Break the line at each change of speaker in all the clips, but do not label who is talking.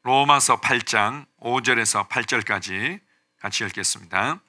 로마서 8장 5절에서 8절까지 같이 읽겠습니다.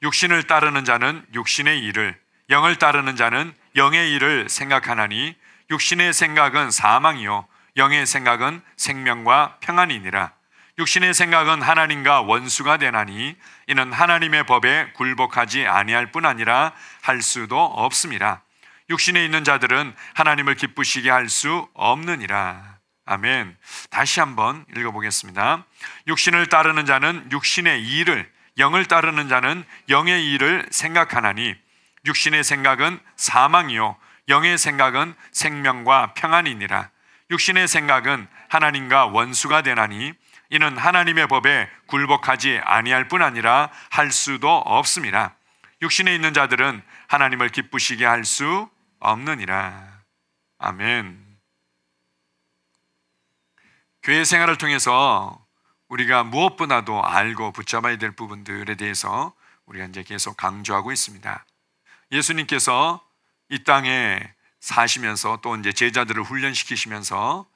육신을 따르는 자는 육신의 일을, 영을 따르는 자는 영의 일을 생각하나니 육신의 생각은 사망이요 영의 생각은 생명과 평안이니라. 육신의 생각은 하나님과 원수가 되나니 이는 하나님의 법에 굴복하지 아니할 뿐 아니라 할 수도 없음이라. 육신에 있는 자들은 하나님을 기쁘시게 할 수 없느니라. 아멘. 다시 한번 읽어보겠습니다. 육신을 따르는 자는 육신의 일을, 영을 따르는 자는 영의 일을 생각하나니 육신의 생각은 사망이요 영의 생각은 생명과 평안이니라. 육신의 생각은 하나님과 원수가 되나니 이는 하나님의 법에 굴복하지 아니할 뿐 아니라 할 수도 없음이라. 육신에 있는 자들은 하나님을 기쁘시게 할 수 없느니라. 아멘. 교회 생활을 통해서 우리가 무엇보다도 알고 붙잡아야 될 부분들에 대해서 우리가 이제 계속 강조하고 있습니다. 예수님께서 이 땅에 사시면서 또 이제 제자들을 훈련시키시면서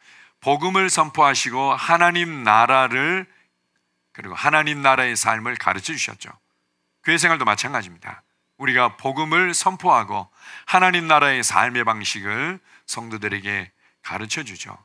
복음을 선포하시고 하나님 나라를, 그리고 하나님 나라의 삶을 가르쳐 주셨죠. 교회 생활도 마찬가지입니다. 우리가 복음을 선포하고 하나님 나라의 삶의 방식을 성도들에게 가르쳐 주죠.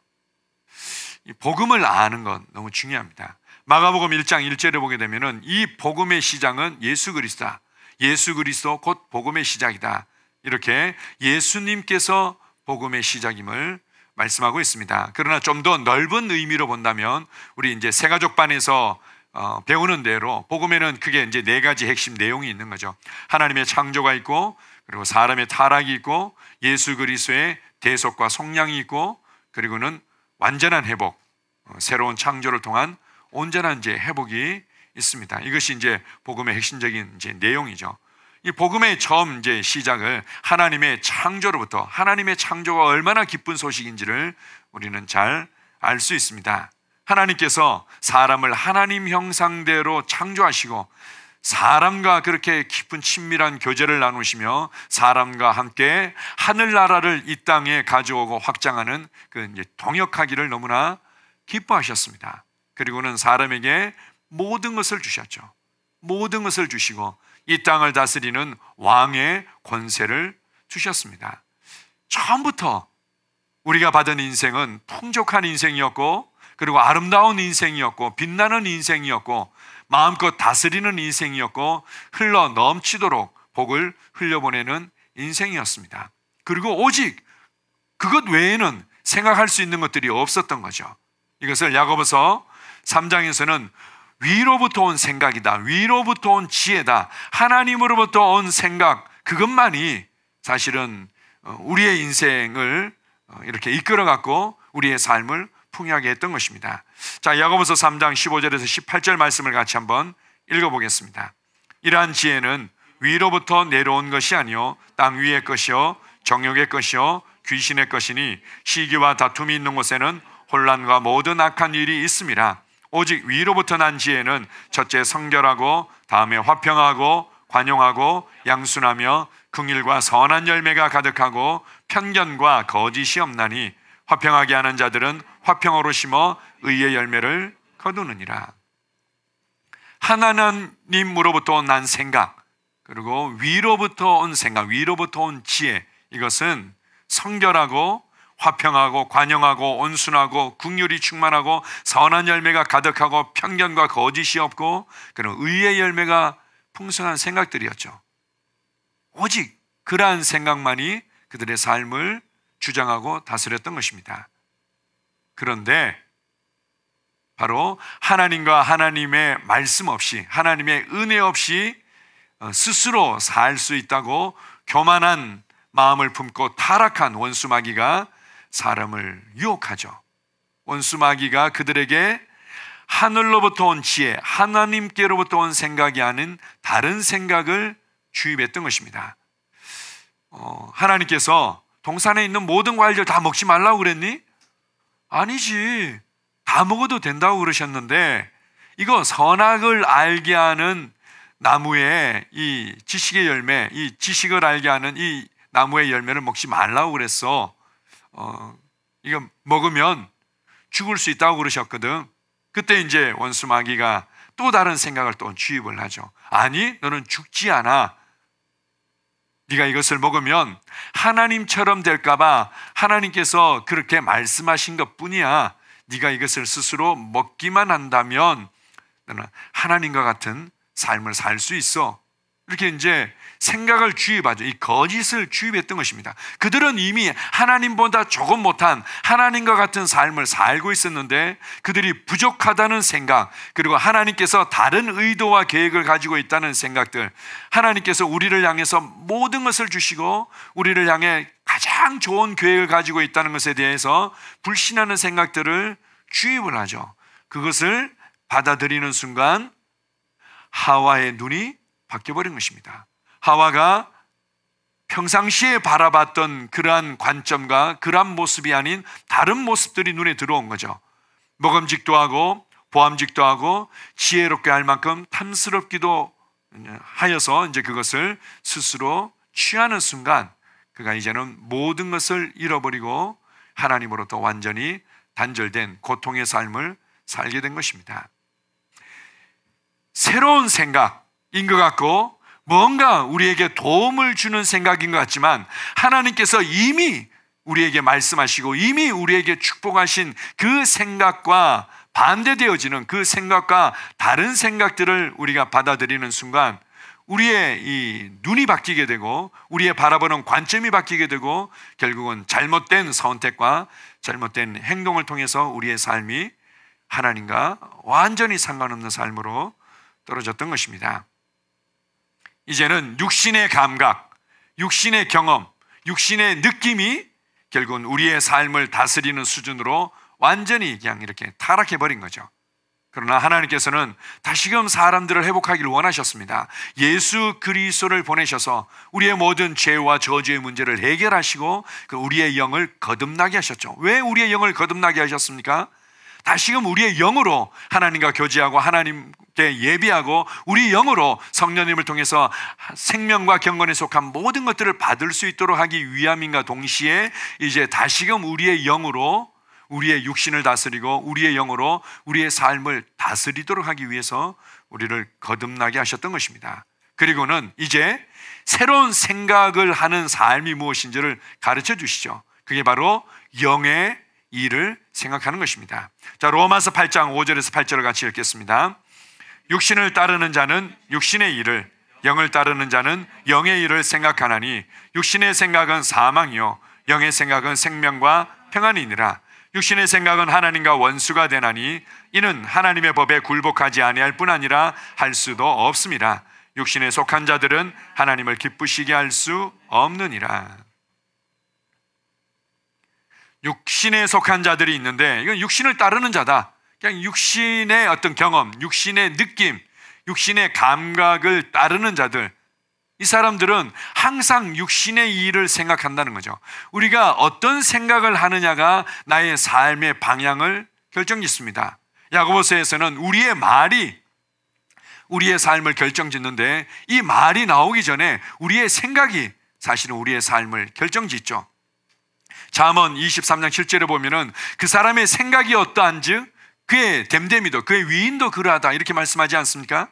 이 복음을 아는 건 너무 중요합니다. 마가복음 1장 1절에 보게 되면은 이 복음의 시작은 예수 그리스도다. 예수 그리스도 곧 복음의 시작이다. 이렇게 예수님께서 복음의 시작임을 말씀하고 있습니다. 그러나 좀 더 넓은 의미로 본다면 우리 이제 새가족반에서 배우는 대로 복음에는 크게 이제 네 가지 핵심 내용이 있는 거죠. 하나님의 창조가 있고, 그리고 사람의 타락이 있고, 예수 그리스도의 대속과 속량이 있고, 그리고는 완전한 회복, 새로운 창조를 통한 온전한 이제 회복이 있습니다. 이것이 이제 복음의 핵심적인 이제 내용이죠. 이 복음의 처음 이제 시작을 하나님의 창조로부터, 하나님의 창조가 얼마나 기쁜 소식인지를 우리는 잘 알 수 있습니다. 하나님께서 사람을 하나님 형상대로 창조하시고 사람과 그렇게 깊은 친밀한 교제를 나누시며 사람과 함께 하늘나라를 이 땅에 가져오고 확장하는 그 이제 동역하기를 너무나 기뻐하셨습니다. 그리고는 사람에게 모든 것을 주셨죠. 모든 것을 주시고 이 땅을 다스리는 왕의 권세를 주셨습니다. 처음부터 우리가 받은 인생은 풍족한 인생이었고, 그리고 아름다운 인생이었고, 빛나는 인생이었고, 마음껏 다스리는 인생이었고, 흘러 넘치도록 복을 흘려보내는 인생이었습니다. 그리고 오직 그것 외에는 생각할 수 있는 것들이 없었던 거죠. 이것을 야고보서 3장에서는 위로부터 온 생각이다, 위로부터 온 지혜다, 하나님으로부터 온 생각, 그것만이 사실은 우리의 인생을 이렇게 이끌어갔고 우리의 삶을 풍요하게 했던 것입니다. 자, 야고보서 3장 15절에서 18절 말씀을 같이 한번 읽어보겠습니다. 이러한 지혜는 위로부터 내려온 것이 아니요 땅 위의 것이요 정욕의 것이요 귀신의 것이니 시기와 다툼이 있는 곳에는 혼란과 모든 악한 일이 있음이라. 오직 위로부터 난 지혜는 첫째 성결하고, 다음에 화평하고 관용하고 양순하며 긍휼과 선한 열매가 가득하고 편견과 거짓이 없나니 화평하게 하는 자들은 화평으로 심어 의의 열매를 거두느니라. 하나님으로부터 난 생각, 그리고 위로부터 온 생각, 위로부터 온 지혜, 이것은 성결하고 화평하고 관용하고 온순하고 긍휼이 충만하고 선한 열매가 가득하고 편견과 거짓이 없고 그런 의의 열매가 풍성한 생각들이었죠. 오직 그러한 생각만이 그들의 삶을 주장하고 다스렸던 것입니다. 그런데 바로 하나님과 하나님의 말씀 없이, 하나님의 은혜 없이 스스로 살 수 있다고 교만한 마음을 품고 타락한 원수 마귀가 사람을 유혹하죠. 원수 마귀가 그들에게 하늘로부터 온 지혜, 하나님께로부터 온 생각이 아닌 다른 생각을 주입했던 것입니다. 하나님께서 동산에 있는 모든 과일들 다 먹지 말라고 그랬니? 아니지, 다 먹어도 된다고 그러셨는데 이거 선악을 알게 하는 나무의 이 지식의 열매, 이 지식을 알게 하는 이 나무의 열매를 먹지 말라고 그랬어. 이거 먹으면 죽을 수 있다고 그러셨거든. 그때 이제 원수 마귀가 또 다른 생각을 또 주입을 하죠. 아니, 너는 죽지 않아. 네가 이것을 먹으면 하나님처럼 될까봐 하나님께서 그렇게 말씀하신 것뿐이야. 네가 이것을 스스로 먹기만 한다면 너는 하나님과 같은 삶을 살 수 있어. 이렇게 이제 생각을 주입하죠. 이 거짓을 주입했던 것입니다. 그들은 이미 하나님보다 조금 못한 하나님과 같은 삶을 살고 있었는데 그들이 부족하다는 생각, 그리고 하나님께서 다른 의도와 계획을 가지고 있다는 생각들, 하나님께서 우리를 향해서 모든 것을 주시고 우리를 향해 가장 좋은 계획을 가지고 있다는 것에 대해서 불신하는 생각들을 주입을 하죠. 그것을 받아들이는 순간 하와의 눈이 바뀌어버린 것입니다. 하와가 평상시에 바라봤던 그러한 관점과 그러한 모습이 아닌 다른 모습들이 눈에 들어온 거죠. 먹음직도 하고 보암직도 하고 지혜롭게 할 만큼 탐스럽기도 하여서 이제 그것을 스스로 취하는 순간 그가 이제는 모든 것을 잃어버리고 하나님으로부터 완전히 단절된 고통의 삶을 살게 된 것입니다. 새로운 생각인 것 같고 뭔가 우리에게 도움을 주는 생각인 것 같지만 하나님께서 이미 우리에게 말씀하시고 이미 우리에게 축복하신 그 생각과 반대되어지는 그 생각과 다른 생각들을 우리가 받아들이는 순간 우리의 이 눈이 바뀌게 되고 우리의 바라보는 관점이 바뀌게 되고 결국은 잘못된 선택과 잘못된 행동을 통해서 우리의 삶이 하나님과 완전히 상관없는 삶으로 떨어졌던 것입니다. 이제는 육신의 감각, 육신의 경험, 육신의 느낌이 결국은 우리의 삶을 다스리는 수준으로 완전히 그냥 이렇게 타락해버린 거죠. 그러나 하나님께서는 다시금 사람들을 회복하기를 원하셨습니다. 예수 그리스도를 보내셔서 우리의 모든 죄와 저주의 문제를 해결하시고 우리의 영을 거듭나게 하셨죠. 왜 우리의 영을 거듭나게 하셨습니까? 다시금 우리의 영으로 하나님과 교제하고 하나님께 예비하고 우리 영으로 성령님을 통해서 생명과 경건에 속한 모든 것들을 받을 수 있도록 하기 위함인가 동시에 이제 다시금 우리의 영으로 우리의 육신을 다스리고 우리의 영으로 우리의 삶을 다스리도록 하기 위해서 우리를 거듭나게 하셨던 것입니다. 그리고는 이제 새로운 생각을 하는 삶이 무엇인지를 가르쳐 주시죠. 그게 바로 영의 일을 생각하는 것입니다. 자, 로마서 8장 5절에서 8절을 같이 읽겠습니다. 육신을 따르는 자는 육신의 일을, 영을 따르는 자는 영의 일을 생각하나니 육신의 생각은 사망이요 영의 생각은 생명과 평안이니라. 육신의 생각은 하나님과 원수가 되나니 이는 하나님의 법에 굴복하지 아니할 뿐 아니라 할 수도 없습니다. 육신에 속한 자들은 하나님을 기쁘시게 할 수 없느니라. 육신에 속한 자들이 있는데 이건 육신을 따르는 자다. 그냥 육신의 어떤 경험, 육신의 느낌, 육신의 감각을 따르는 자들, 이 사람들은 항상 육신의 일을 생각한다는 거죠. 우리가 어떤 생각을 하느냐가 나의 삶의 방향을 결정짓습니다. 야고보서에서는 우리의 말이 우리의 삶을 결정짓는데 이 말이 나오기 전에 우리의 생각이 사실은 우리의 삶을 결정짓죠. 잠언 23장 7절에 보면은 그 사람의 생각이 어떠한즉 그의 됨됨이도 그의 위인도 그러하다 이렇게 말씀하지 않습니까?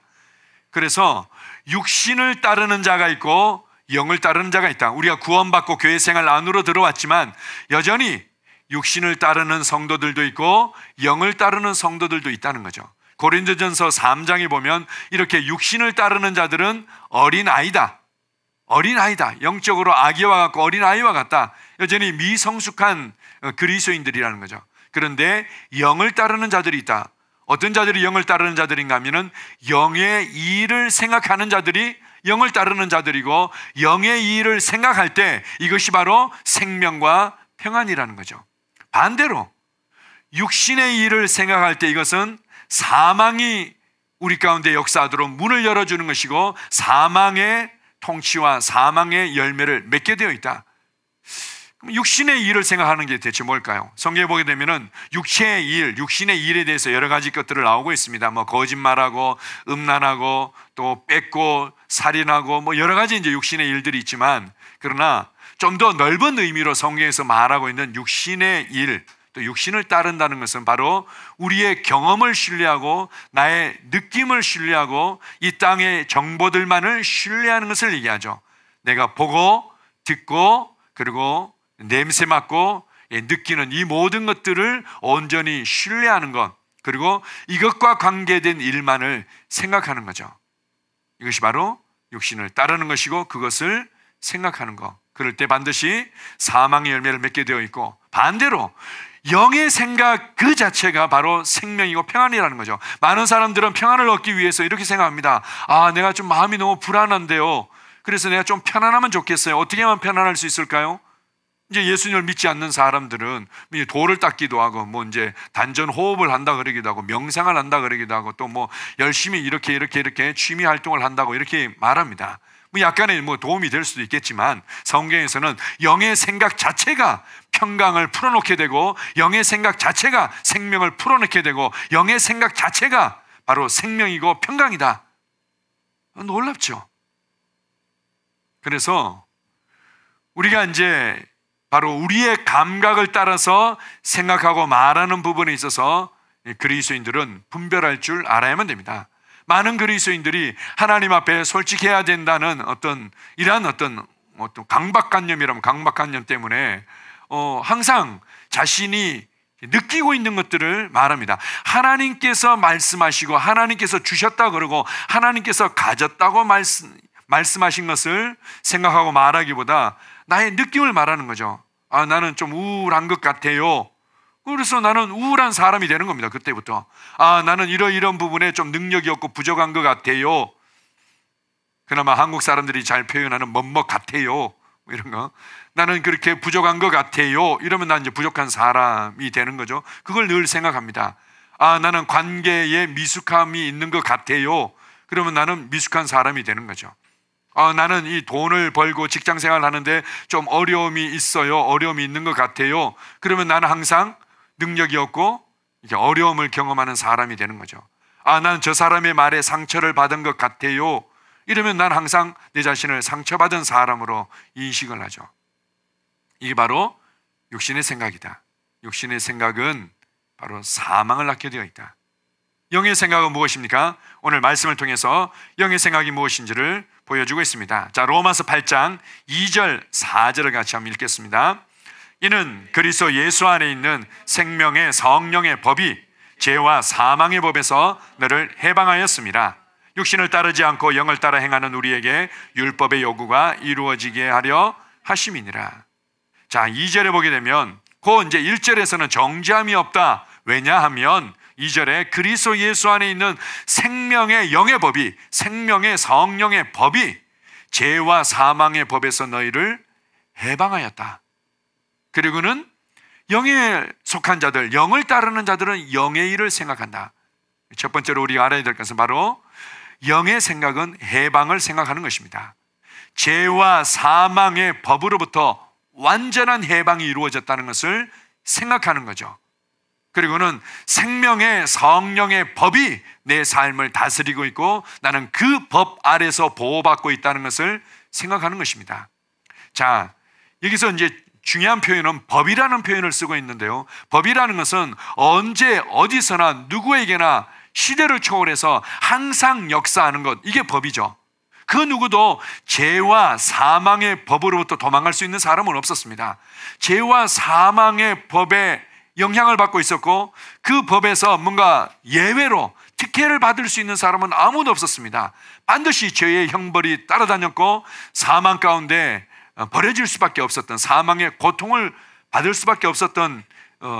그래서 육신을 따르는 자가 있고 영을 따르는 자가 있다. 우리가 구원받고 교회 생활 안으로 들어왔지만 여전히 육신을 따르는 성도들도 있고 영을 따르는 성도들도 있다는 거죠. 고린도전서 3장에 보면 이렇게 육신을 따르는 자들은 어린아이다. 어린아이다. 영적으로 아기와 같고 어린아이와 같다. 여전히 미성숙한 그리스도인들이라는 거죠. 그런데 영을 따르는 자들이 있다. 어떤 자들이 영을 따르는 자들인가 하면은 영의 일을 생각하는 자들이 영을 따르는 자들이고 영의 일을 생각할 때 이것이 바로 생명과 평안이라는 거죠. 반대로 육신의 일을 생각할 때 이것은 사망이 우리 가운데 역사하도록 문을 열어주는 것이고 사망의 통치와 사망의 열매를 맺게 되어 있다. 그럼 육신의 일을 생각하는 게 대체 뭘까요? 성경에 보게 되면은 육체의 일, 육신의 일에 대해서 여러 가지 것들을 나오고 있습니다. 뭐 거짓말하고 음란하고 또 뺏고 살인하고 뭐 여러 가지 이제 육신의 일들이 있지만 그러나 좀 더 넓은 의미로 성경에서 말하고 있는 육신의 일 또 육신을 따른다는 것은 바로 우리의 경험을 신뢰하고 나의 느낌을 신뢰하고 이 땅의 정보들만을 신뢰하는 것을 얘기하죠. 내가 보고 듣고 그리고 냄새 맡고 느끼는 이 모든 것들을 온전히 신뢰하는 것, 그리고 이것과 관계된 일만을 생각하는 거죠. 이것이 바로 육신을 따르는 것이고 그것을 생각하는 것. 그럴 때 반드시 사망의 열매를 맺게 되어 있고, 반대로 영의 생각 그 자체가 바로 생명이고 평안이라는 거죠. 많은 사람들은 평안을 얻기 위해서 이렇게 생각합니다. 내가 좀 마음이 너무 불안한데요, 그래서 내가 좀 편안하면 좋겠어요. 어떻게 하면 편안할 수 있을까요? 이제 예수님을 믿지 않는 사람들은 돌을 닦기도 하고 이제 단전 호흡을 한다 그러기도 하고 명상을 한다 그러기도 하고 또 열심히 이렇게 취미 활동을 한다고 이렇게 말합니다. 약간의 도움이 될 수도 있겠지만 성경에서는 영의 생각 자체가 평강을 풀어놓게 되고 영의 생각 자체가 생명을 풀어놓게 되고 영의 생각 자체가 바로 생명이고 평강이다. 놀랍죠? 그래서 우리가 이제 바로 우리의 감각을 따라서 생각하고 말하는 부분에 있어서 그리스도인들은 분별할 줄 알아야만 됩니다. 많은 그리스도인들이 하나님 앞에 솔직해야 된다는 이러한 어떤 강박관념이라면 강박관념 때문에 항상 자신이 느끼고 있는 것들을 말합니다. 하나님께서 말씀하시고 하나님께서 주셨다 그러고 하나님께서 가졌다고 말씀하신 것을 생각하고 말하기보다 나의 느낌을 말하는 거죠. 나는 좀 우울한 것 같아요. 그래서 나는 우울한 사람이 되는 겁니다. 그때부터 나는 이런 부분에 좀 능력이 없고 부족한 것 같아요. 그나마 한국 사람들이 잘 표현하는 뭐뭐 같아요, 이런 거. 나는 그렇게 부족한 것 같아요. 이러면 난 이제 부족한 사람이 되는 거죠. 그걸 늘 생각합니다. 나는 관계에 미숙함이 있는 것 같아요. 그러면 나는 미숙한 사람이 되는 거죠. 나는 이 돈을 벌고 직장 생활을 하는데 좀 어려움이 있어요. 어려움이 있는 것 같아요. 그러면 나는 항상 능력이 없고 이렇게 어려움을 경험하는 사람이 되는 거죠. 나는 저 사람의 말에 상처를 받은 것 같아요. 이러면 난 항상 내 자신을 상처받은 사람으로 인식을 하죠. 이게 바로 육신의 생각이다. 육신의 생각은 바로 사망을 낳게 되어 있다. 영의 생각은 무엇입니까? 오늘 말씀을 통해서 영의 생각이 무엇인지를 보여주고 있습니다. 자, 로마서 8장 2절 4절을 같이 한번 읽겠습니다. 이는 그리스도 예수 안에 있는 생명의 성령의 법이 죄와 사망의 법에서 너를 해방하였습니다. 육신을 따르지 않고 영을 따라 행하는 우리에게 율법의 요구가 이루어지게 하려 하심이니라. 자, 2절에 보게 되면 이제 1절에서는 정죄함이 없다. 왜냐하면 2절에 그리스도 예수 안에 있는 생명의 영의 법이, 생명의 성령의 법이 죄와 사망의 법에서 너희를 해방하였다. 그리고는 영에 속한 자들, 영을 따르는 자들은 영의 일을 생각한다. 첫 번째로 우리가 알아야 될 것은 바로 영의 생각은 해방을 생각하는 것입니다. 죄와 사망의 법으로부터 완전한 해방이 이루어졌다는 것을 생각하는 거죠. 그리고는 생명의 성령의 법이 내 삶을 다스리고 있고 나는 그 법 아래서 보호받고 있다는 것을 생각하는 것입니다. 자, 여기서 이제 중요한 표현은 법이라는 표현을 쓰고 있는데요, 법이라는 것은 언제 어디서나 누구에게나 시대를 초월해서 항상 역사하는 것, 이게 법이죠. 그 누구도 죄와 사망의 법으로부터 도망갈 수 있는 사람은 없었습니다. 죄와 사망의 법에 영향을 받고 있었고 그 법에서 뭔가 예외로 특혜를 받을 수 있는 사람은 아무도 없었습니다. 반드시 죄의 형벌이 따라다녔고 사망 가운데 버려질 수밖에 없었던, 사망의 고통을 받을 수밖에 없었던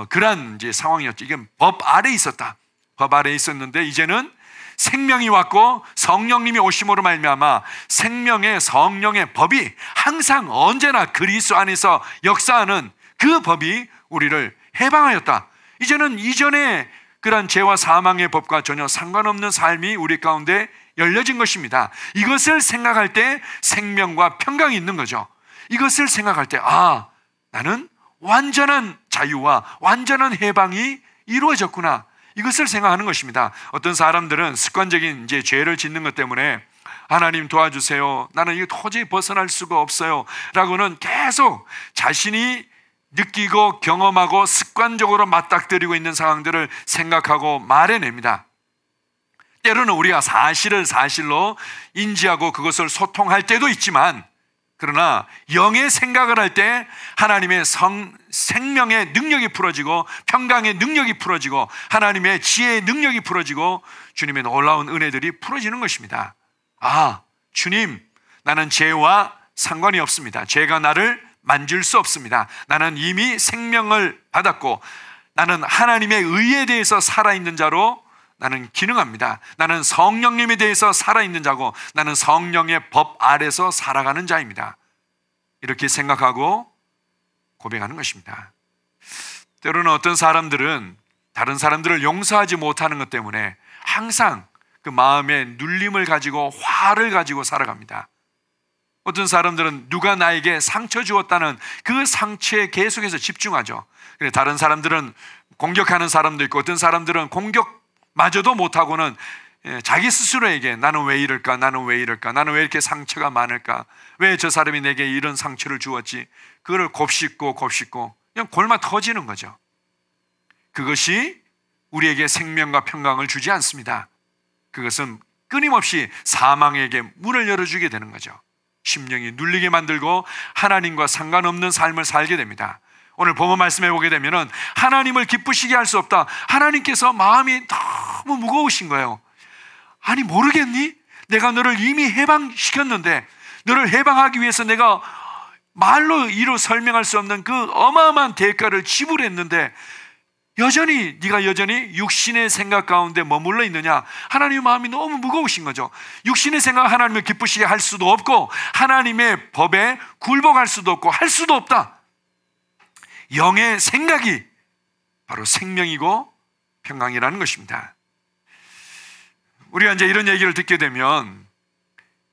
그런 이제 상황이었죠. 이게 법 아래에 있었다. 법 아래에 있었는데 이제는 생명이 왔고 성령님이 오심으로 말미암아 생명의 성령의 법이 항상 언제나 그리스도 안에서 역사하는 그 법이 우리를 해방하였다. 이제는 이전에 그런 죄와 사망의 법과 전혀 상관없는 삶이 우리 가운데 열려진 것입니다. 이것을 생각할 때 생명과 평강이 있는 거죠. 이것을 생각할 때 나는 완전한 자유와 완전한 해방이 이루어졌구나, 이것을 생각하는 것입니다. 어떤 사람들은 습관적인 이제 죄를 짓는 것 때문에 하나님 도와주세요, 나는 이거 도저히 벗어날 수가 없어요 라고는 계속 자신이 느끼고 경험하고 습관적으로 맞닥뜨리고 있는 상황들을 생각하고 말해냅니다. 때로는 우리가 사실을 사실로 인지하고 그것을 소통할 때도 있지만, 그러나 영의 생각을 할 때 하나님의 생명의 능력이 풀어지고 평강의 능력이 풀어지고 하나님의 지혜의 능력이 풀어지고 주님의 놀라운 은혜들이 풀어지는 것입니다. 아, 주님, 나는 죄와 상관이 없습니다. 죄가 나를 만질 수 없습니다. 나는 이미 생명을 받았고 나는 하나님의 의에 대해서 살아있는 자로 나는 기능합니다. 나는 성령님에 대해서 살아있는 자고 나는 성령의 법 아래서 살아가는 자입니다. 이렇게 생각하고 고백하는 것입니다. 때로는 어떤 사람들은 다른 사람들을 용서하지 못하는 것 때문에 항상 그 마음에 눌림을 가지고 화를 가지고 살아갑니다. 어떤 사람들은 누가 나에게 상처 주었다는 그 상처에 계속해서 집중하죠. 다른 사람들은 공격하는 사람도 있고 어떤 사람들은 공격마저도 못하고는 자기 스스로에게 나는 왜 이럴까? 나는 왜 이럴까? 나는 왜 이렇게 상처가 많을까? 왜 저 사람이 내게 이런 상처를 주었지? 그거를 곱씹고 그냥 골마 터지는 거죠. 그것이 우리에게 생명과 평강을 주지 않습니다. 그것은 끊임없이 사망에게 문을 열어주게 되는 거죠. 심령이 눌리게 만들고 하나님과 상관없는 삶을 살게 됩니다. 오늘 본문 말씀해 보게 되면은 하나님을 기쁘시게 할 수 없다. 하나님께서 마음이 너무 무거우신 거예요. 아니, 모르겠니? 내가 너를 이미 해방시켰는데, 너를 해방하기 위해서 내가 말로 이루 설명할 수 없는 그 어마어마한 대가를 지불했는데 네가 여전히 육신의 생각 가운데 머물러 있느냐? 하나님의 마음이 너무 무거우신 거죠. 육신의 생각 하나님을 기쁘시게 할 수도 없고 하나님의 법에 굴복할 수도 없고 할 수도 없다. 영의 생각이 바로 생명이고 평강이라는 것입니다. 우리가 이제 이런 얘기를 듣게 되면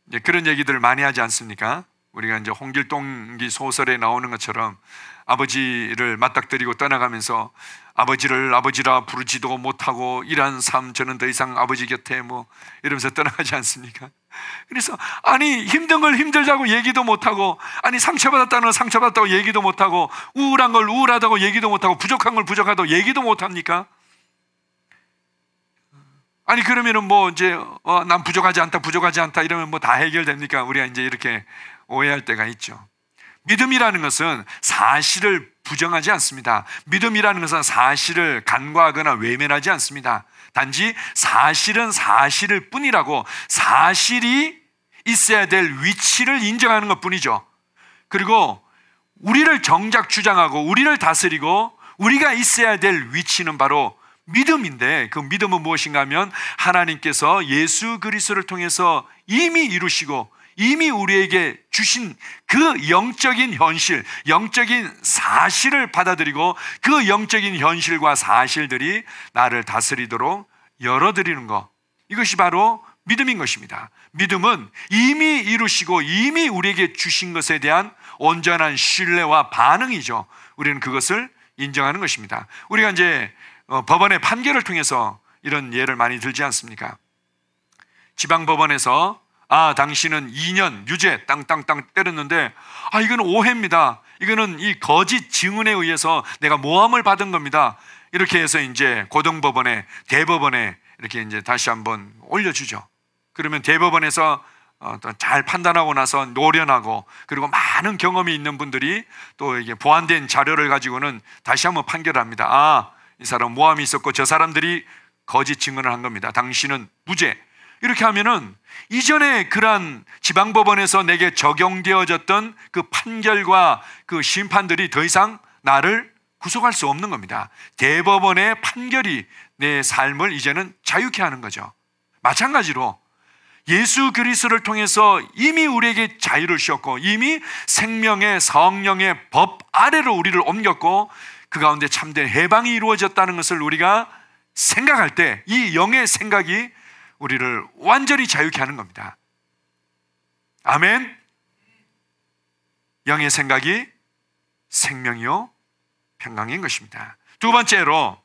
이제 그런 얘기들을 많이 하지 않습니까? 우리가 이제 홍길동기 소설에 나오는 것처럼 아버지를 맞닥뜨리고 떠나가면서 아버지를 아버지라 부르지도 못하고 이러한 삶, 저는 더 이상 아버지 곁에 이러면서 떠나가지 않습니까? 그래서 아니, 힘든 걸 힘들다고 얘기도 못하고, 아니, 상처받았다는 걸 상처받았다고 얘기도 못하고, 우울한 걸 우울하다고 얘기도 못하고, 부족한 걸 부족하다고 얘기도 못합니까? 아니, 그러면은 이제 난 부족하지 않다 이러면 다 해결됩니까? 우리가 이제 이렇게 오해할 때가 있죠. 믿음이라는 것은 사실을 부정하지 않습니다. 믿음이라는 것은 사실을 간과하거나 외면하지 않습니다. 단지 사실은 사실일 뿐이라고, 사실이 있어야 될 위치를 인정하는 것 뿐이죠. 그리고 우리를 정작 주장하고 우리를 다스리고 우리가 있어야 될 위치는 바로 믿음인데, 그 믿음은 무엇인가 하면 하나님께서 예수 그리스도를 통해서 이미 이루시고 이미 우리에게 주신 그 영적인 현실, 영적인 사실을 받아들이고 그 영적인 현실과 사실들이 나를 다스리도록 열어드리는 것, 이것이 바로 믿음인 것입니다. 믿음은 이미 이루시고 이미 우리에게 주신 것에 대한 온전한 신뢰와 반응이죠. 우리는 그것을 인정하는 것입니다. 우리가 이제 법원의 판결을 통해서 이런 예를 많이 들지 않습니까? 지방법원에서 당신은 2년 유죄 땅땅땅 때렸는데 이거는 오해입니다. 이거는 이 거짓 증언에 의해서 내가 모함을 받은 겁니다. 이렇게 해서 이제 고등법원에, 대법원에 이렇게 이제 다시 한번 올려주죠. 그러면 대법원에서 잘 판단하고 나서 노련하고 그리고 많은 경험이 있는 분들이 또 이게 보완된 자료를 가지고는 다시 한번 판결합니다. 이 사람 모함이 있었고 저 사람들이 거짓 증언을 한 겁니다. 당신은 무죄. 이렇게 하면은 이전에 그러한 지방법원에서 내게 적용되어졌던 그 판결과 그 심판들이 더 이상 나를 구속할 수 없는 겁니다. 대법원의 판결이 내 삶을 이제는 자유케 하는 거죠. 마찬가지로 예수 그리스도를 통해서 이미 우리에게 자유를 주셨고 이미 생명의 성령의 법 아래로 우리를 옮겼고 그 가운데 참된 해방이 이루어졌다는 것을 우리가 생각할 때 이 영의 생각이 우리를 완전히 자유케 하는 겁니다. 아멘. 영의 생각이 생명이요 평강인 것입니다. 두 번째로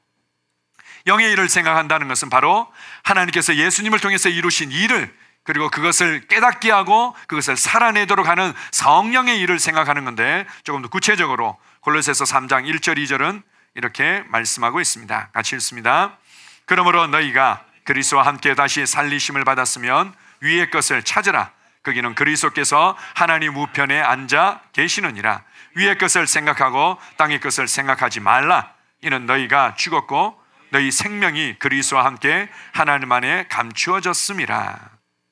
영의 일을 생각한다는 것은 바로 하나님께서 예수님을 통해서 이루신 일을, 그리고 그것을 깨닫게 하고 그것을 살아내도록 하는 성령의 일을 생각하는 건데, 조금 더 구체적으로 골로새서 3장 1절 2절은 이렇게 말씀하고 있습니다. 같이 읽습니다. 그러므로 너희가 그리스도와 함께 다시 살리심을 받았으면 위의 것을 찾으라. 거기는 그리스도께서 하나님 우편에 앉아 계시느니라. 위의 것을 생각하고 땅의 것을 생각하지 말라. 이는 너희가 죽었고 너희 생명이 그리스도와 함께 하나님 안에 감추어졌음이라.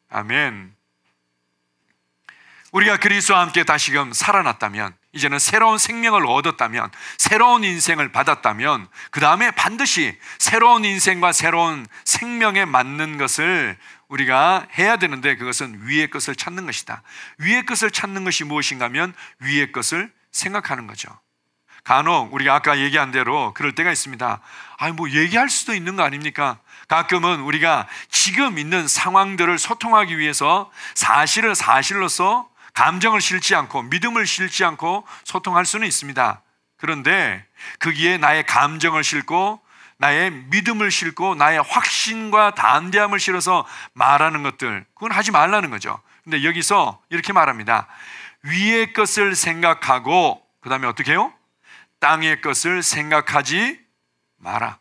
아멘. 우리가 그리스도와 함께 다시금 살아났다면, 이제는 새로운 생명을 얻었다면, 새로운 인생을 받았다면, 그 다음에 반드시 새로운 인생과 새로운 생명에 맞는 것을 우리가 해야 되는데, 그것은 위의 것을 찾는 것이다. 위의 것을 찾는 것이 무엇인가 하면 위의 것을 생각하는 거죠. 간혹 우리가 아까 얘기한 대로 그럴 때가 있습니다. 뭐 얘기할 수도 있는 거 아닙니까? 가끔은 우리가 지금 있는 상황들을 소통하기 위해서 사실을 사실로서 감정을 실지 않고 믿음을 실지 않고 소통할 수는 있습니다. 그런데 거기에 나의 감정을 싣고 나의 믿음을 싣고 나의 확신과 담대함을 실어서 말하는 것들, 그건 하지 말라는 거죠. 근데 여기서 이렇게 말합니다. 위의 것을 생각하고 그 다음에 어떻게 해요? 땅의 것을 생각하지 마라.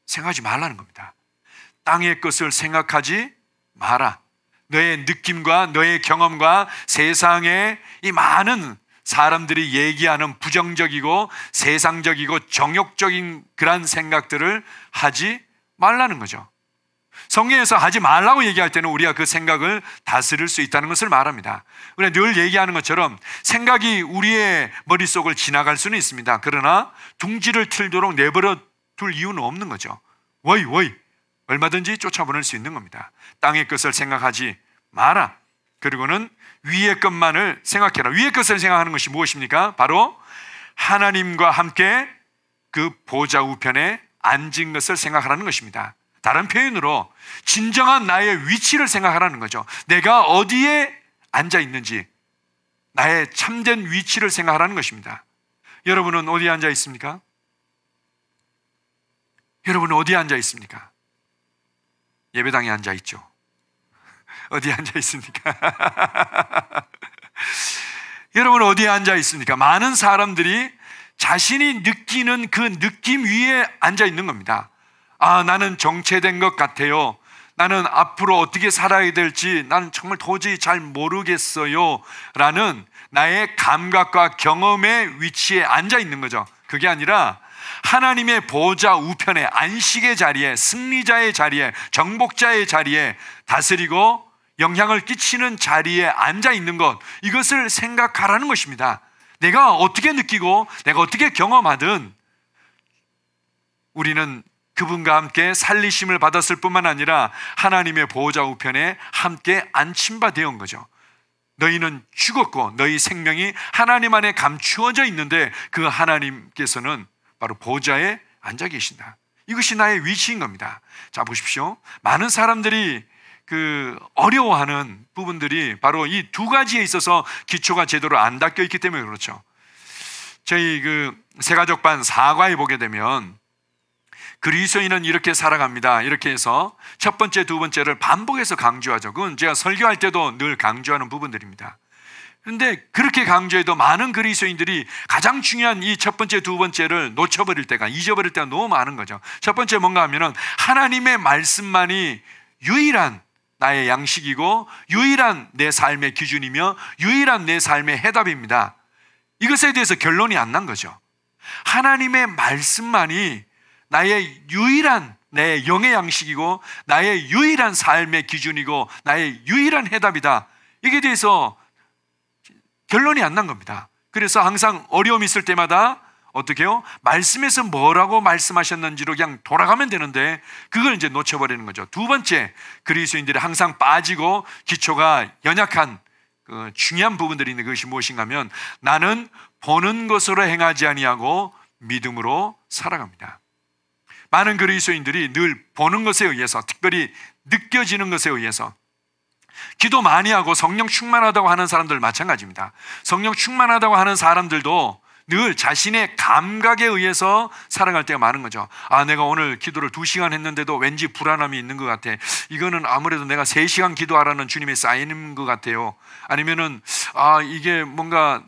생각하지 말라는 겁니다. 땅의 것을 생각하지 마라. 너의 느낌과 너의 경험과 세상의 이 많은 사람들이 얘기하는 부정적이고 세상적이고 정욕적인 그런 생각들을 하지 말라는 거죠. 성경에서 하지 말라고 얘기할 때는 우리가 그 생각을 다스릴 수 있다는 것을 말합니다. 우리가 늘 얘기하는 것처럼 생각이 우리의 머릿속을 지나갈 수는 있습니다. 그러나 둥지를 틀도록 내버려 둘 이유는 없는 거죠. 워이 얼마든지 쫓아보낼 수 있는 겁니다. 땅의 것을 생각하지 마라. 그리고는 위의 것만을 생각해라. 위의 것을 생각하는 것이 무엇입니까? 바로 하나님과 함께 그 보좌 우편에 앉은 것을 생각하라는 것입니다. 다른 표현으로 진정한 나의 위치를 생각하라는 거죠. 내가 어디에 앉아 있는지, 나의 참된 위치를 생각하라는 것입니다. 여러분은 어디에 앉아 있습니까? 여러분은 어디에 앉아 있습니까? 예배당에 앉아 있죠. 어디에 앉아 있습니까? 여러분 어디에 앉아 있습니까? 많은 사람들이 자신이 느끼는 그 느낌 위에 앉아 있는 겁니다. 나는 정체된 것 같아요. 나는 앞으로 어떻게 살아야 될지 나는 정말 도저히 잘 모르겠어요 라는 나의 감각과 경험의 위치에 앉아 있는 거죠. 그게 아니라 하나님의 보좌 우편에, 안식의 자리에, 승리자의 자리에, 정복자의 자리에, 다스리고 영향을 끼치는 자리에 앉아 있는 것, 이것을 생각하라는 것입니다. 내가 어떻게 느끼고 내가 어떻게 경험하든 우리는 그분과 함께 살리심을 받았을 뿐만 아니라 하나님의 보호자 우편에 함께 앉힌 바 되온 거죠. 너희는 죽었고 너희 생명이 하나님 안에 감추어져 있는데 그 하나님께서는 바로 보호자에 앉아 계신다. 이것이 나의 위치인 겁니다. 자, 보십시오. 많은 사람들이 어려워하는 부분들이 바로 이 두 가지에 있어서 기초가 제대로 안 닦여 있기 때문에 그렇죠. 저희 새가족반 4과에 보게 되면 그리스도인은 이렇게 살아갑니다. 이렇게 해서 첫 번째, 두 번째를 반복해서 강조하죠. 그건 제가 설교할 때도 늘 강조하는 부분들입니다. 그런데 그렇게 강조해도 많은 그리스도인들이 가장 중요한 이 첫 번째, 두 번째를 놓쳐버릴 때가, 잊어버릴 때가 너무 많은 거죠. 첫 번째 뭔가 하면은 하나님의 말씀만이 유일한 나의 양식이고 유일한 내 삶의 기준이며 유일한 내 삶의 해답입니다. 이것에 대해서 결론이 안 난 거죠. 하나님의 말씀만이 나의 유일한 내 영의 양식이고 나의 유일한 삶의 기준이고 나의 유일한 해답이다. 이게 대해서 결론이 안 난 겁니다. 그래서 항상 어려움이 있을 때마다 어떻게 해요? 말씀에서 뭐라고 말씀하셨는지로 그냥 돌아가면 되는데 그걸 이제 놓쳐버리는 거죠. 두 번째, 그리스도인들이 항상 빠지고 기초가 연약한 중요한 부분들이 있는 것이 무엇인가 하면 나는 보는 것으로 행하지 아니하고 믿음으로 살아갑니다. 많은 그리스도인들이 늘 보는 것에 의해서, 특별히 느껴지는 것에 의해서 기도 많이 하고 성령 충만하다고 하는 사람들 마찬가지입니다. 성령 충만하다고 하는 사람들도 늘 자신의 감각에 의해서 살아갈 때가 많은 거죠. 내가 오늘 기도를 2시간 했는데도 왠지 불안함이 있는 것 같아. 이거는 아무래도 내가 3시간 기도하라는 주님의 사인인 것 같아요. 아니면은 이게 뭔가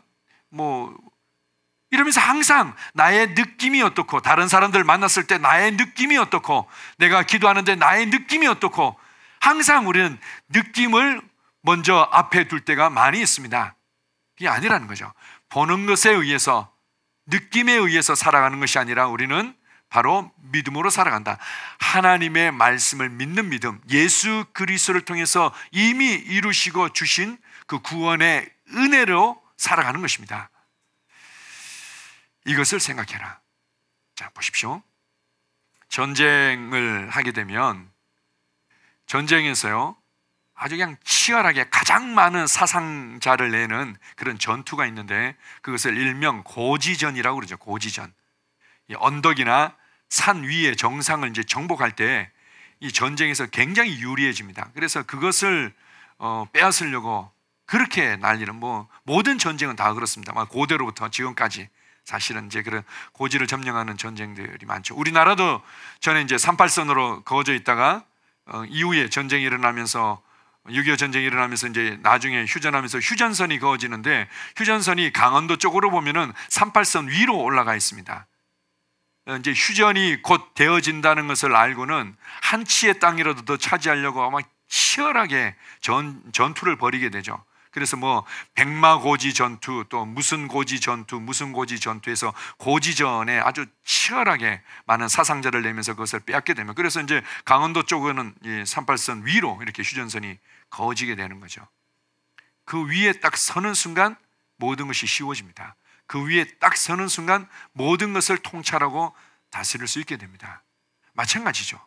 이러면서 항상 나의 느낌이 어떻고, 다른 사람들 만났을 때 나의 느낌이 어떻고, 내가 기도하는데 나의 느낌이 어떻고, 항상 우리는 느낌을 먼저 앞에 둘 때가 많이 있습니다. 그게 아니라는 거죠. 보는 것에 의해서, 느낌에 의해서 살아가는 것이 아니라 우리는 바로 믿음으로 살아간다. 하나님의 말씀을 믿는 믿음, 예수 그리스도를 통해서 이미 이루시고 주신 그 구원의 은혜로 살아가는 것입니다. 이것을 생각해라. 자, 보십시오. 전쟁을 하게 되면 전쟁에서요, 아주 그냥 치열하게 가장 많은 사상자를 내는 그런 전투가 있는데, 그것을 일명 고지전이라고 그러죠. 고지전. 이 언덕이나 산 위의 정상을 이제 정복할 때 이 전쟁에서 굉장히 유리해집니다. 그래서 그것을 빼앗으려고 그렇게 난리는, 뭐 모든 전쟁은 다 그렇습니다. 고대로부터 지금까지 사실은 이제 그런 고지를 점령하는 전쟁들이 많죠. 우리나라도 전에 이제 38선으로 그어져 있다가 이후에 전쟁이 일어나면서, 6.25 전쟁이 일어나면서 이제 나중에 휴전하면서 휴전선이 그어지는데, 휴전선이 강원도 쪽으로 보면은 38선 위로 올라가 있습니다. 이제 휴전이 곧 되어진다는 것을 알고는 한 치의 땅이라도 더 차지하려고 아마 치열하게 전투를 벌이게 되죠. 그래서 뭐 백마고지 전투, 또 무슨 고지 전투, 무슨 고지 전투에서 고지전에 아주 치열하게 많은 사상자를 내면서 그것을 빼앗게 되면, 그래서 이제 강원도 쪽은 이 38선 위로 이렇게 휴전선이 그어지게 되는 거죠. 그 위에 딱 서는 순간 모든 것이 쉬워집니다. 그 위에 딱 서는 순간 모든 것을 통찰하고 다스릴 수 있게 됩니다. 마찬가지죠.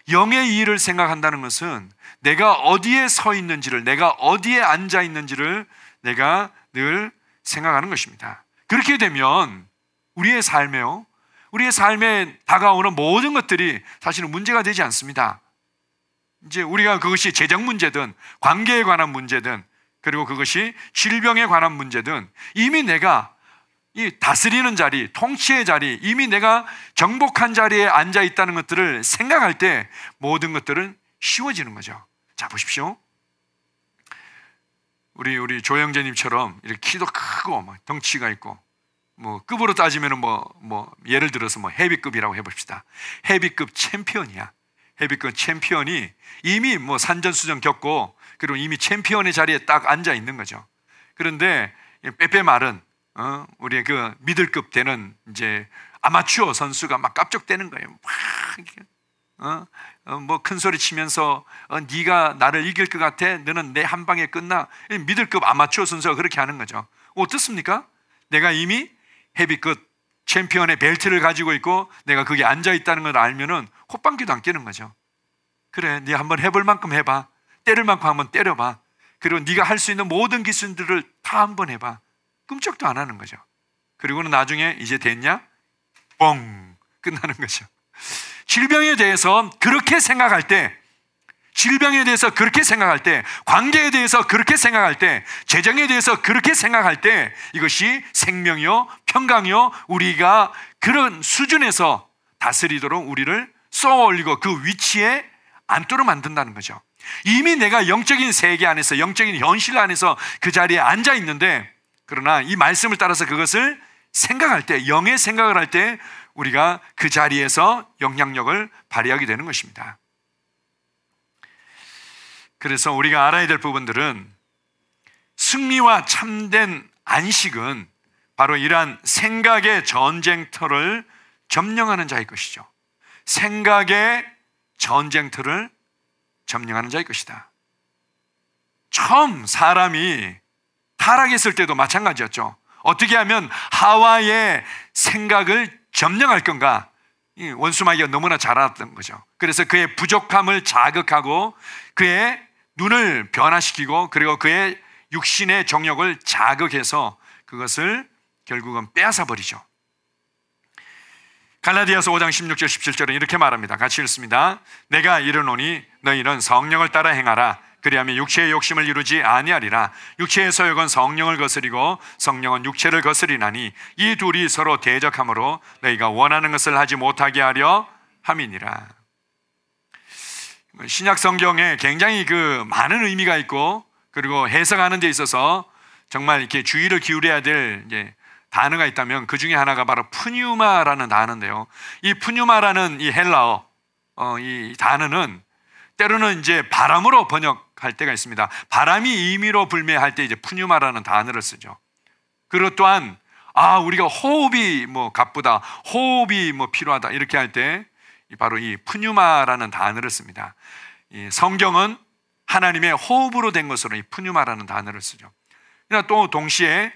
영의 일을 생각한다는 것은 내가 어디에 서 있는지를, 내가 어디에 앉아 있는지를 내가 늘 생각하는 것입니다. 그렇게 되면 우리의 삶에 다가오는 모든 것들이 사실은 문제가 되지 않습니다. 이제 우리가 그것이 재정 문제든 관계에 관한 문제든, 그리고 그것이 질병에 관한 문제든, 이미 내가 이 다스리는 자리, 통치의 자리, 이미 내가 정복한 자리에 앉아 있다는 것들을 생각할 때 모든 것들은 쉬워지는 거죠. 자, 보십시오. 우리 조영재님처럼 이렇게 키도 크고 뭐 덩치가 있고, 뭐 급으로 따지면은 뭐 예를 들어서 뭐 헤비급이라고 해봅시다. 헤비급 챔피언이야. 헤비급 챔피언이 이미 뭐 산전수전 겪고, 그리고 이미 챔피언의 자리에 딱 앉아 있는 거죠. 그런데 빼빼 마른 우리 그 미들급 되는 이제 아마추어 선수가 막 깝죽대는 거예요. 막 뭐 큰 소리 치면서 네가 나를 이길 것 같아? 너는 내 한 방에 끝나? 미들급 아마추어 선수가 그렇게 하는 거죠. 어떻습니까? 내가 이미 헤비급 챔피언의 벨트를 가지고 있고 내가 거기에 앉아 있다는 걸 알면은 콧방귀도 안 끼는 거죠. 그래, 네 한번 해볼 만큼 해봐. 때릴 만큼 한번 때려봐. 그리고 네가 할 수 있는 모든 기술들을 다 한번 해봐. 끔찍도 안 하는 거죠. 그리고는 나중에 이제 됐냐? 뻥! 끝나는 거죠. 질병에 대해서 그렇게 생각할 때, 질병에 대해서 그렇게 생각할 때, 관계에 대해서 그렇게 생각할 때, 재정에 대해서 그렇게 생각할 때, 이것이 생명이요, 평강이요, 우리가 그런 수준에서 다스리도록 우리를 쏘아올리고 그 위치에 앉도록 만든다는 거죠. 이미 내가 영적인 세계 안에서, 영적인 현실 안에서 그 자리에 앉아 있는데, 그러나 이 말씀을 따라서 그것을 생각할 때, 영의 생각을 할 때 우리가 그 자리에서 영향력을 발휘하게 되는 것입니다. 그래서 우리가 알아야 될 부분들은, 승리와 참된 안식은 바로 이러한 생각의 전쟁터를 점령하는 자일 것이죠. 생각의 전쟁터를 점령하는 자일 것이다. 처음 사람이 타락했을 때도 마찬가지였죠. 어떻게 하면 하와의 생각을 점령할 건가? 이 원수마귀가 너무나 잘 알았던 거죠. 그래서 그의 부족함을 자극하고 그의 눈을 변화시키고, 그리고 그의 육신의 정욕을 자극해서 그것을 결국은 빼앗아 버리죠. 갈라디아서 5장 16절 17절은 이렇게 말합니다. 같이 읽습니다. 내가 이르노니 너희는 성령을 따라 행하라. 그리하면 육체의 욕심을 이루지 아니하리라. 육체의 소욕은 성령을 거스리고 성령은 육체를 거스리나니 이 둘이 서로 대적하므로 너희가 원하는 것을 하지 못하게 하려 함이니라. 신약 성경에 굉장히 그 많은 의미가 있고, 그리고 해석하는 데 있어서 정말 이렇게 주의를 기울여야 될 이제 단어가 있다면 그 중에 하나가 바로 푸뉴마라는 단어인데요. 이 푸뉴마라는 이 헬라어, 이 단어는 때로는 이제 바람으로 번역할 때가 있습니다. 바람이 임의로 불매할 때 이제 푸뉴마라는 단어를 쓰죠. 그리고 또한 우리가 호흡이 뭐 가쁘다, 호흡이 뭐 필요하다 이렇게 할 때 바로 이 푸뉴마라는 단어를 씁니다. 이 성경은 하나님의 호흡으로 된 것으로 이 푸뉴마라는 단어를 쓰죠. 그러나 또 동시에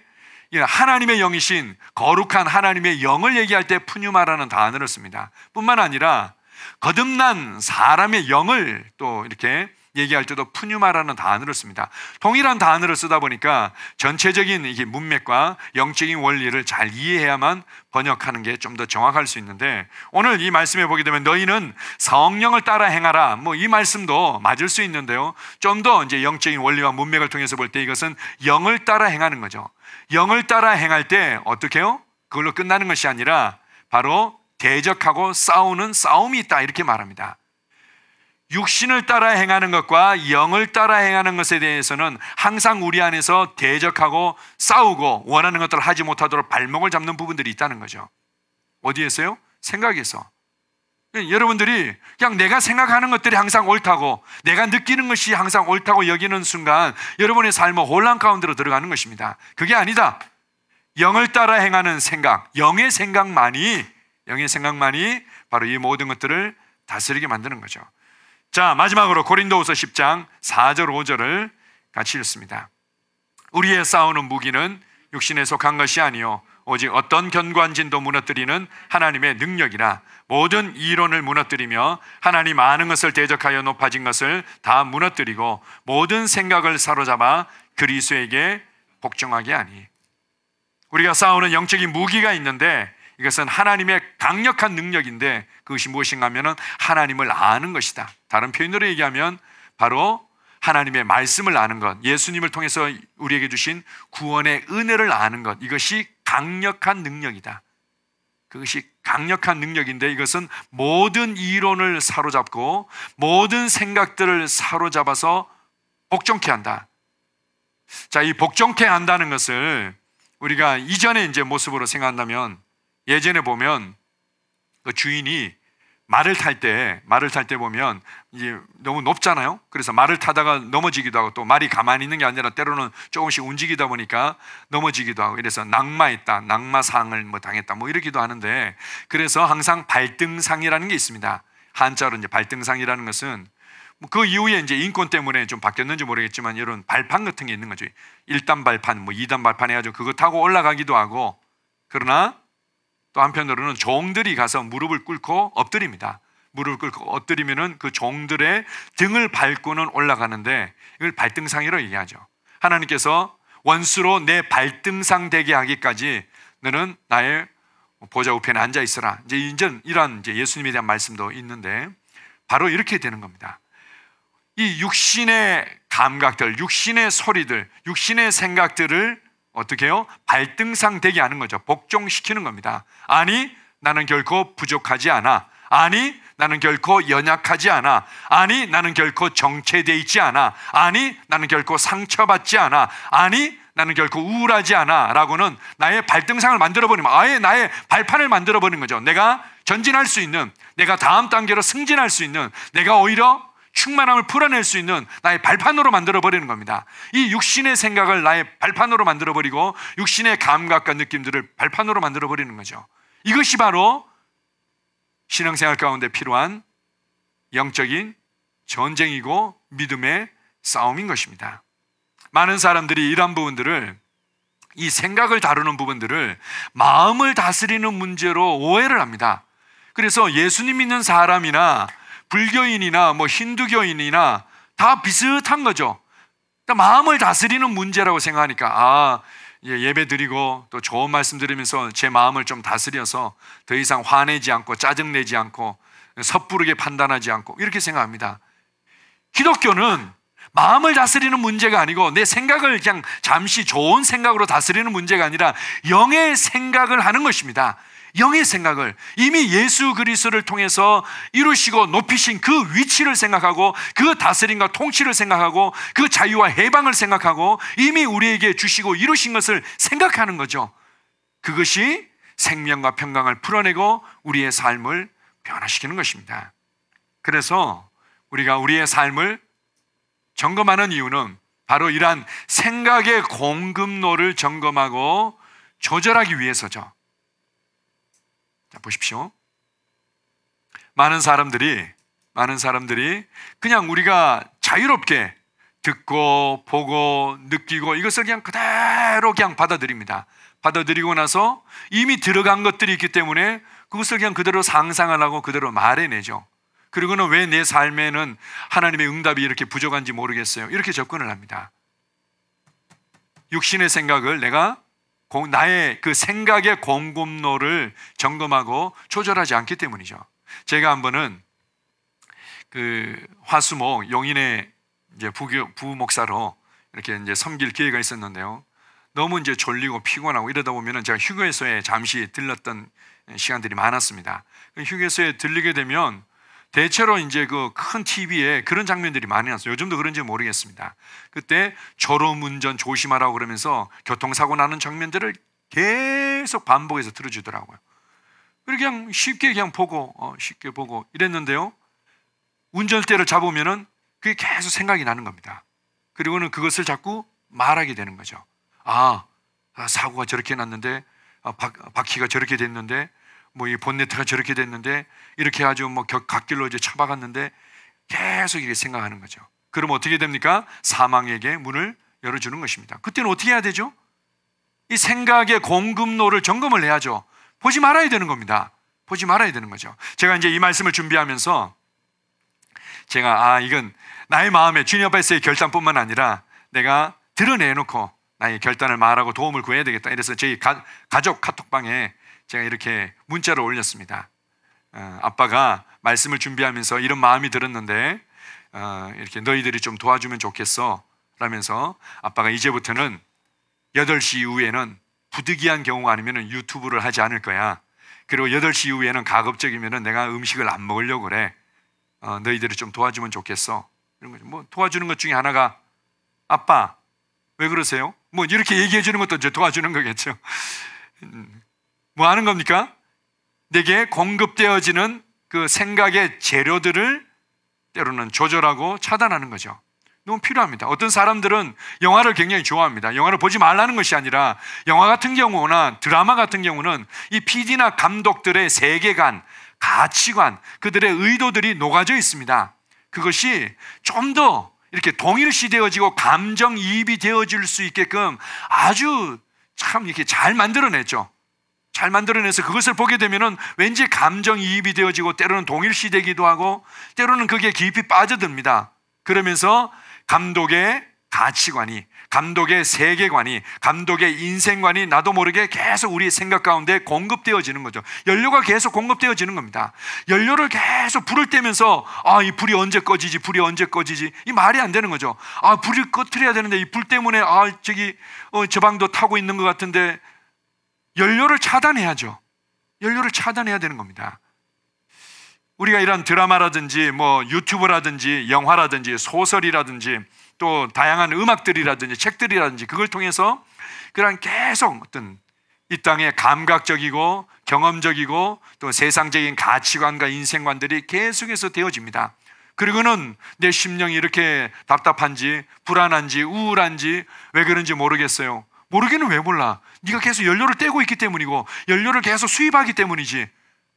하나님의 영이신 거룩한 하나님의 영을 얘기할 때 푸뉴마라는 단어를 씁니다. 뿐만 아니라 거듭난 사람의 영을 또 이렇게 얘기할 때도 푸뉴마라는 단어를 씁니다. 동일한 단어를 쓰다 보니까 전체적인 이게 문맥과 영적인 원리를 잘 이해해야만 번역하는 게 좀 더 정확할 수 있는데, 오늘 이 말씀에 보게 되면 너희는 성령을 따라 행하라, 뭐 이 말씀도 맞을 수 있는데요, 좀 더 이제 영적인 원리와 문맥을 통해서 볼 때 이것은 영을 따라 행하는 거죠. 영을 따라 행할 때 어떻게 해요? 그걸로 끝나는 것이 아니라 바로 대적하고 싸우는 싸움이 있다 이렇게 말합니다. 육신을 따라 행하는 것과 영을 따라 행하는 것에 대해서는 항상 우리 안에서 대적하고 싸우고 원하는 것들을 하지 못하도록 발목을 잡는 부분들이 있다는 거죠. 어디에서요? 생각에서. 여러분들이 그냥 내가 생각하는 것들이 항상 옳다고, 내가 느끼는 것이 항상 옳다고 여기는 순간 여러분의 삶은 혼란 가운데로 들어가는 것입니다. 그게 아니다. 영을 따라 행하는 생각, 영의 생각만이 바로 이 모든 것들을 다스리게 만드는 거죠. 자, 마지막으로 고린도후서 10장 4절 5절을 같이 읽습니다. 우리의 싸우는 무기는 육신에 속한 것이 아니요 오직 어떤 견고한진도 무너뜨리는 하나님의 능력이라. 모든 이론을 무너뜨리며 하나님 아는 것을 대적하여 높아진 것을 다 무너뜨리고 모든 생각을 사로잡아 그리스도에게 복종하게 하니. 우리가 싸우는 영적인 무기가 있는데 이것은 하나님의 강력한 능력인데 그것이 무엇인가 하면 하나님을 아는 것이다. 다른 표현으로 얘기하면 바로 하나님의 말씀을 아는 것, 예수님을 통해서 우리에게 주신 구원의 은혜를 아는 것, 이것이 강력한 능력이다. 그것이 강력한 능력인데 이것은 모든 이론을 사로잡고 모든 생각들을 사로잡아서 복종케 한다. 자, 이 복종케 한다는 것을 우리가 이전의 이제 모습으로 생각한다면, 예전에 보면 그 주인이 말을 탈 때 보면 이제 너무 높잖아요. 그래서 말을 타다가 넘어지기도 하고, 또 말이 가만히 있는 게 아니라 때로는 조금씩 움직이다 보니까 넘어지기도 하고, 이래서 낙마했다, 낙마상을 뭐 당했다, 뭐 이러기도 하는데, 그래서 항상 발등상이라는 게 있습니다. 한자로 이제 발등상이라는 것은 그 이후에 이제 인권 때문에 좀 바뀌었는지 모르겠지만 이런 발판 같은 게 있는 거죠. 1단 발판, 뭐 2단 발판 해가지고 그거 타고 올라가기도 하고, 그러나 또 한편으로는 종들이 가서 무릎을 꿇고 엎드립니다. 무릎을 꿇고 엎드리면은 그 종들의 등을 밟고는 올라가는데 이걸 발등상이라고 얘기하죠. 하나님께서 원수로 내 발등상 되게 하기까지 너는 나의 보좌 우편에 앉아 있어라. 이제 이런 이제 예수님에 대한 말씀도 있는데 바로 이렇게 되는 겁니다. 이 육신의 감각들, 육신의 소리들, 육신의 생각들을 어떻게 해요? 발등상 되게 하는 거죠. 복종시키는 겁니다. 아니, 나는 결코 부족하지 않아. 아니, 나는 결코 연약하지 않아. 아니, 나는 결코 정체되어 있지 않아. 아니, 나는 결코 상처받지 않아. 아니, 나는 결코 우울하지 않아 라고는 나의 발등상을 만들어버리면, 아예 나의 발판을 만들어버리는 거죠. 내가 전진할 수 있는, 내가 다음 단계로 승진할 수 있는, 내가 오히려 충만함을 풀어낼 수 있는 나의 발판으로 만들어버리는 겁니다. 이 육신의 생각을 나의 발판으로 만들어버리고 육신의 감각과 느낌들을 발판으로 만들어버리는 거죠. 이것이 바로 신앙생활 가운데 필요한 영적인 전쟁이고 믿음의 싸움인 것입니다. 많은 사람들이 이런 부분들을, 이 생각을 다루는 부분들을 마음을 다스리는 문제로 오해를 합니다. 그래서 예수님 믿는 사람이나 불교인이나 뭐 힌두교인이나 다 비슷한 거죠. 그러니까 마음을 다스리는 문제라고 생각하니까 예배 드리고 또 좋은 말씀 들으면서 제 마음을 좀 다스려서 더 이상 화내지 않고 짜증내지 않고 섣부르게 판단하지 않고 이렇게 생각합니다. 기독교는 마음을 다스리는 문제가 아니고 내 생각을 그냥 잠시 좋은 생각으로 다스리는 문제가 아니라 영의 생각을 하는 것입니다. 영의 생각을, 이미 예수 그리스도를 통해서 이루시고 높이신 그 위치를 생각하고 그 다스림과 통치를 생각하고 그 자유와 해방을 생각하고 이미 우리에게 주시고 이루신 것을 생각하는 거죠. 그것이 생명과 평강을 풀어내고 우리의 삶을 변화시키는 것입니다. 그래서 우리가 우리의 삶을 점검하는 이유는 바로 이러한 생각의 공급로를 점검하고 조절하기 위해서죠. 자, 보십시오. 많은 사람들이 그냥 우리가 자유롭게 듣고 보고 느끼고 이것을 그냥 그대로 그냥 받아들입니다. 받아들이고 나서 이미 들어간 것들이 있기 때문에 그것을 그냥 그대로 상상을 하고 그대로 말해내죠. 그리고는 왜 내 삶에는 하나님의 응답이 이렇게 부족한지 모르겠어요. 이렇게 접근을 합니다. 육신의 생각을 내가 나의 그 생각의 공급로를 점검하고 조절하지 않기 때문이죠. 제가 한 번은 그 화수목 용인의 이제 부목사로 이렇게 이제 섬길 기회가 있었는데요. 너무 이제 졸리고 피곤하고 이러다 보면은 제가 휴게소에 잠시 들렀던 시간들이 많았습니다. 휴게소에 들리게 되면 대체로 이제 그 큰 TV에 그런 장면들이 많이 났어요. 요즘도 그런지 모르겠습니다. 그때 졸음운전 조심하라고 그러면서 교통사고 나는 장면들을 계속 반복해서 틀어주더라고요. 그냥 쉽게 그냥 쉽게 보고 이랬는데요. 운전대를 잡으면은 그게 계속 생각이 나는 겁니다. 그리고는 그것을 자꾸 말하게 되는 거죠. 사고가 저렇게 났는데, 바퀴가 저렇게 됐는데, 뭐 이 본네트가 저렇게 됐는데, 이렇게 아주 뭐 갓길로 이제 쳐박았는데, 계속 이렇게 생각하는 거죠. 그럼 어떻게 됩니까? 사망에게 문을 열어주는 것입니다. 그때는 어떻게 해야 되죠? 이 생각의 공급로를 점검을 해야죠. 보지 말아야 되는 겁니다. 보지 말아야 되는 거죠. 제가 이제 이 말씀을 준비하면서 제가 이건 나의 마음에 주님 앞에서의 결단뿐만 아니라 내가 드러내놓고 나의 결단을 말하고 도움을 구해야 되겠다. 이래서 저희 가족 카톡방에 제가 이렇게 문자를 올렸습니다. 아빠가 말씀을 준비하면서 이런 마음이 들었는데 이렇게 너희들이 좀 도와주면 좋겠어 라면서 아빠가 이제부터는 8시 이후에는 부득이한 경우가 아니면 유튜브를 하지 않을 거야. 그리고 8시 이후에는 가급적이면 내가 음식을 안 먹으려고 그래. 너희들이 좀 도와주면 좋겠어. 이런 거죠. 뭐 도와주는 것 중에 하나가 아빠 왜 그러세요? 뭐 이렇게 얘기해 주는 것도 이제 도와주는 거겠죠. 뭐 하는 겁니까? 내게 공급되어지는 그 생각의 재료들을 때로는 조절하고 차단하는 거죠. 너무 필요합니다. 어떤 사람들은 영화를 굉장히 좋아합니다. 영화를 보지 말라는 것이 아니라 영화 같은 경우나 드라마 같은 경우는 이 PD나 감독들의 세계관, 가치관, 그들의 의도들이 녹아져 있습니다. 그것이 좀 더 이렇게 동일시되어지고 감정이입이 되어질 수 있게끔 아주 참 이렇게 잘 만들어냈죠. 잘 만들어내서 그것을 보게 되면은 왠지 감정이입이 되어지고 때로는 동일시되기도 하고 때로는 그게 깊이 빠져듭니다. 그러면서 감독의 가치관이, 감독의 세계관이, 감독의 인생관이 나도 모르게 계속 우리의 생각 가운데 공급되어지는 거죠. 연료가 계속 공급되어지는 겁니다. 연료를 계속 불을 떼면서 이 불이 언제 꺼지지, 불이 언제 꺼지지, 이 말이 안 되는 거죠. 불을 꺼트려야 되는데 이 불 때문에 저 방도 타고 있는 것 같은데 연료를 차단해야죠. 연료를 차단해야 되는 겁니다. 우리가 이런 드라마라든지 뭐 유튜브라든지 영화라든지 소설이라든지 또 다양한 음악들이라든지 책들이라든지 그걸 통해서 그런 계속 어떤 이 땅의 감각적이고 경험적이고 또 세상적인 가치관과 인생관들이 계속해서 되어집니다. 그리고는 내 심령이 이렇게 답답한지 불안한지 우울한지 왜 그런지 모르겠어요. 모르기는 왜 몰라? 네가 계속 연료를 떼고 있기 때문이고 연료를 계속 수입하기 때문이지.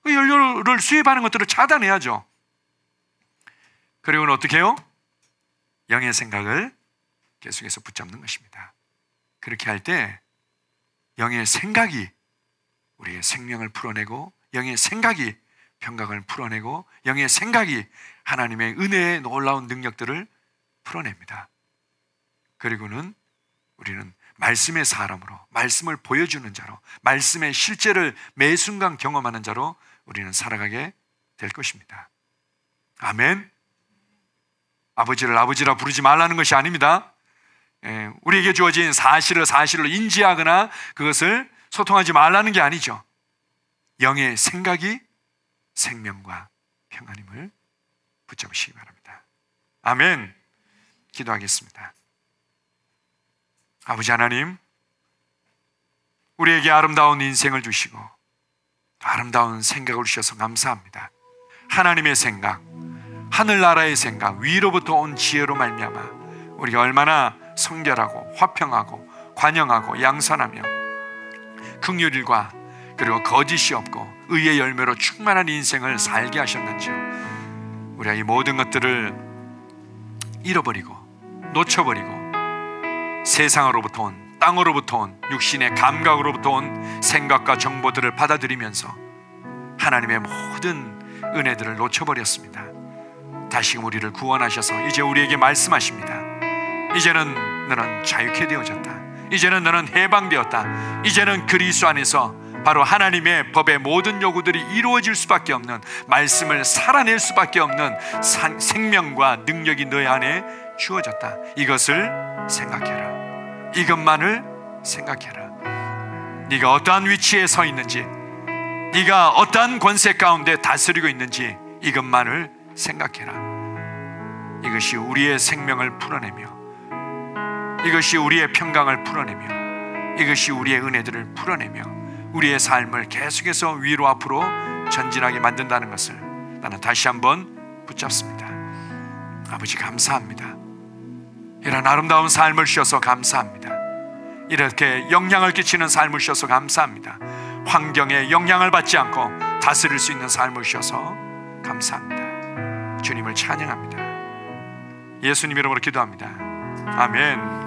그 연료를 수입하는 것들을 차단해야죠. 그리고는 어떻게 해요? 영의 생각을 계속해서 붙잡는 것입니다. 그렇게 할 때 영의 생각이 우리의 생명을 풀어내고 영의 생각이 평강을 풀어내고 영의 생각이 하나님의 은혜의 놀라운 능력들을 풀어냅니다. 그리고는 우리는 말씀의 사람으로, 말씀을 보여주는 자로, 말씀의 실제를 매 순간 경험하는 자로 우리는 살아가게 될 것입니다. 아멘. 아버지를 아버지라 부르지 말라는 것이 아닙니다. 우리에게 주어진 사실을 인지하거나 그것을 소통하지 말라는 게 아니죠. 영의 생각이 생명과 평안임을 붙잡으시기 바랍니다. 아멘. 기도하겠습니다. 아버지 하나님, 우리에게 아름다운 인생을 주시고 아름다운 생각을 주셔서 감사합니다. 하나님의 생각, 하늘나라의 생각, 위로부터 온 지혜로 말미암아 우리가 얼마나 성결하고 화평하고 관영하고 양선하며 긍휼일과 그리고 거짓이 없고 의의 열매로 충만한 인생을 살게 하셨는지요. 우리가 이 모든 것들을 잃어버리고 놓쳐버리고 세상으로부터 온, 땅으로부터 온, 육신의 감각으로부터 온 생각과 정보들을 받아들이면서 하나님의 모든 은혜들을 놓쳐버렸습니다. 다시금 우리를 구원하셔서 이제 우리에게 말씀하십니다. 이제는 너는 자유케 되어졌다. 이제는 너는 해방되었다. 이제는 그리스도 안에서 바로 하나님의 법의 모든 요구들이 이루어질 수밖에 없는, 말씀을 살아낼 수밖에 없는 생명과 능력이 너희 안에 주어졌다. 이것을 생각해라. 이것만을 생각해라. 네가 어떠한 위치에 서 있는지, 네가 어떠한 권세 가운데 다스리고 있는지 이것만을 생각해라. 이것이 우리의 생명을 풀어내며, 이것이 우리의 평강을 풀어내며, 이것이 우리의 은혜들을 풀어내며 우리의 삶을 계속해서 위로 앞으로 전진하게 만든다는 것을 나는 다시 한번 붙잡습니다. 아버지 감사합니다. 이런 아름다운 삶을 주셔서 감사합니다. 이렇게 영향을 끼치는 삶을 주셔서 감사합니다. 환경에 영향을 받지 않고 다스릴 수 있는 삶을 주셔서 감사합니다. 주님을 찬양합니다. 예수님 이름으로 기도합니다. 아멘.